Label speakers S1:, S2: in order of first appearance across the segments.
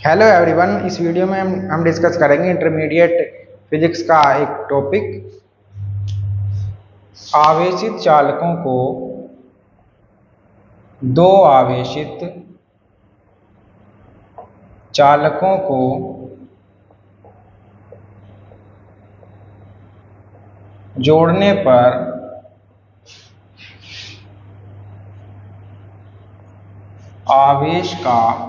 S1: Hello everyone. इस video में हम डिस्कस करेंगे इंटरमीडिएट फिजिक्स का एक टॉपिक, आवेशित चालकों को दो आवेशित चालकों को जोड़ने पर आवेश का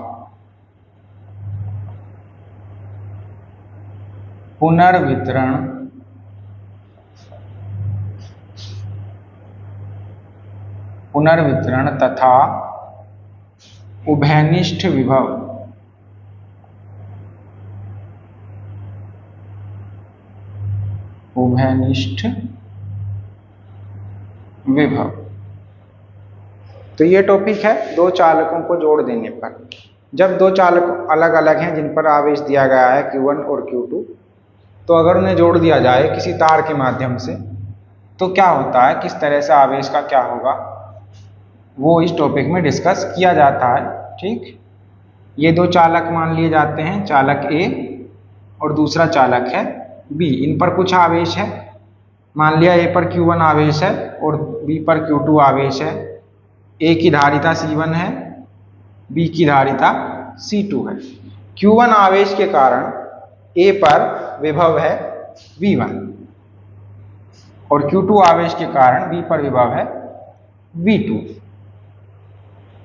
S1: पुनर्वितरण तथा उभयनिष्ठ विभव। तो ये टॉपिक है दो चालकों को जोड़ देने पर। जब दो चालक अलग अलग हैं जिन पर आवेश दिया गया है Q1 और Q2, तो अगर उन्हें जोड़ दिया जाए किसी तार के माध्यम से तो क्या होता है, किस तरह से आवेश का क्या होगा, वो इस टॉपिक में डिस्कस किया जाता है। ठीक, ये दो चालक मान लिए जाते हैं, चालक A और दूसरा चालक है B। इन पर कुछ आवेश है, मान लिया A पर Q1 आवेश है और B पर Q2 आवेश है। A की धारिता C1 है, B की धारिता C2 है। Q1 आवेश के कारण A पर विभव है V1 और Q2 आवेश के कारण B पर विभव है V2।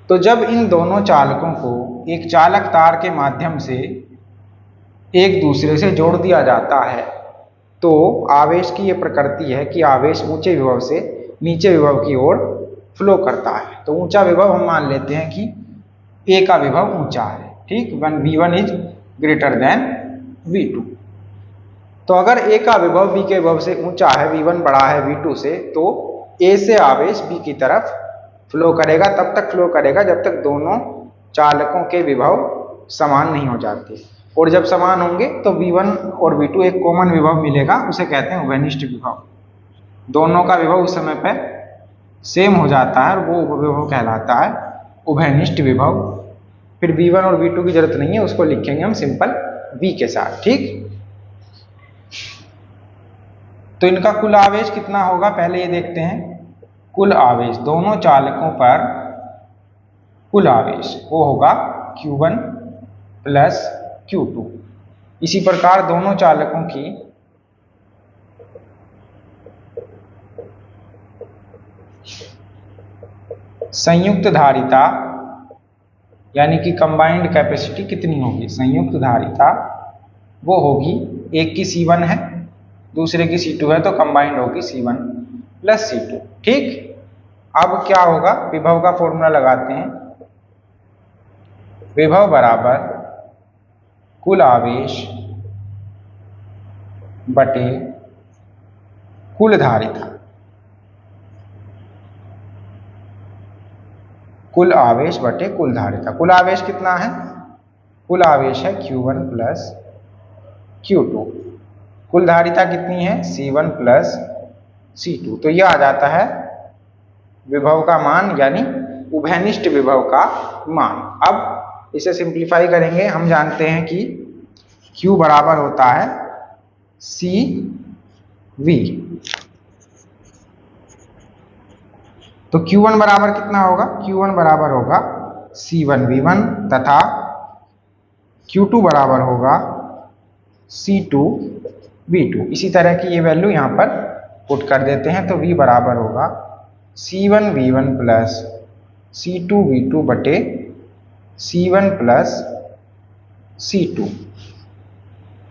S1: तो जब इन दोनों चालकों को एक चालक तार के माध्यम से एक दूसरे से जोड़ दिया जाता है तो आवेश की ये प्रकृति है कि आवेश ऊंचे विभव से नीचे विभव की ओर फ्लो करता है। तो ऊंचा विभव हम मान लेते हैं कि A का विभव ऊंचा है। ठीक, V1 is greater than V2। तो अगर A का विभव B के विभव से ऊंचा है, V1 बड़ा है V2 से, तो A से आवेश B की तरफ फ्लो करेगा। तब तक फ्लो करेगा जब तक दोनों चालकों के विभव समान नहीं हो जाते, और जब समान होंगे तो V1 और V2 एक कॉमन विभव मिलेगा, उसे कहते हैं उभयनिष्ठ विभव। दोनों का विभव उस समय पे सेम हो जाता है और वो विभव कहलाता है उभयनिष्ठ विभव। फिर V1 और V2 की जरूरत नहीं है, उसको लिखेंगे हम सिंपल V के साथ। ठीक, तो इनका कुल आवेश कितना होगा पहले ये देखते हैं। कुल आवेश दोनों चालकों पर कुल आवेश वो होगा Q1 प्लस Q2। इसी प्रकार दोनों चालकों की संयुक्त धारिता यानी कि कंबाइंड कैपेसिटी कितनी होगी, संयुक्त धारिता वो होगी, एक की C1 है दूसरे की C2 है, तो कंबाइंड होगी C1 प्लस C2। ठीक, अब क्या होगा, विभव का फॉर्मूला लगाते हैं। विभव बराबर कुल आवेश बटे कुल धारिता। कुल आवेश बटे कुल धारिता। कुल आवेश कितना है, कुल आवेश है Q1 प्लस Q2। कुल धारिता कितनी है, C1 प्लस C2। तो यह आ जाता है विभव का मान, यानी उभयनिष्ठ विभव का मान। अब इसे सिंप्लीफाई करेंगे। हम जानते हैं कि Q बराबर होता है CV। तो Q1 बराबर कितना होगा, Q1 बराबर होगा C1V1 तथा Q2 बराबर होगा C2V2। इसी तरह की ये वैल्यू यहाँ पर पुट कर देते हैं। तो V बराबर होगा C1V1 प्लस C2V2 बटे C1 प्लस C2।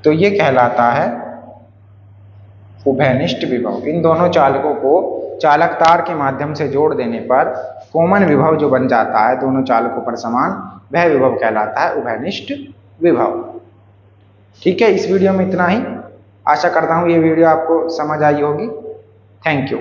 S1: तो ये कहलाता है उभयनिष्ठ विभव। इन दोनों चालकों को चालक तार के माध्यम से जोड़ देने पर कॉमन विभव जो बन जाता है दोनों चालकों पर समान, वह विभव कहलाता है उभयनिष्ठ विभव। ठीक है, इस वीडियो में इतना ही। आशा करता हूँ ये वीडियो आपको समझ आई होगी। Thank you.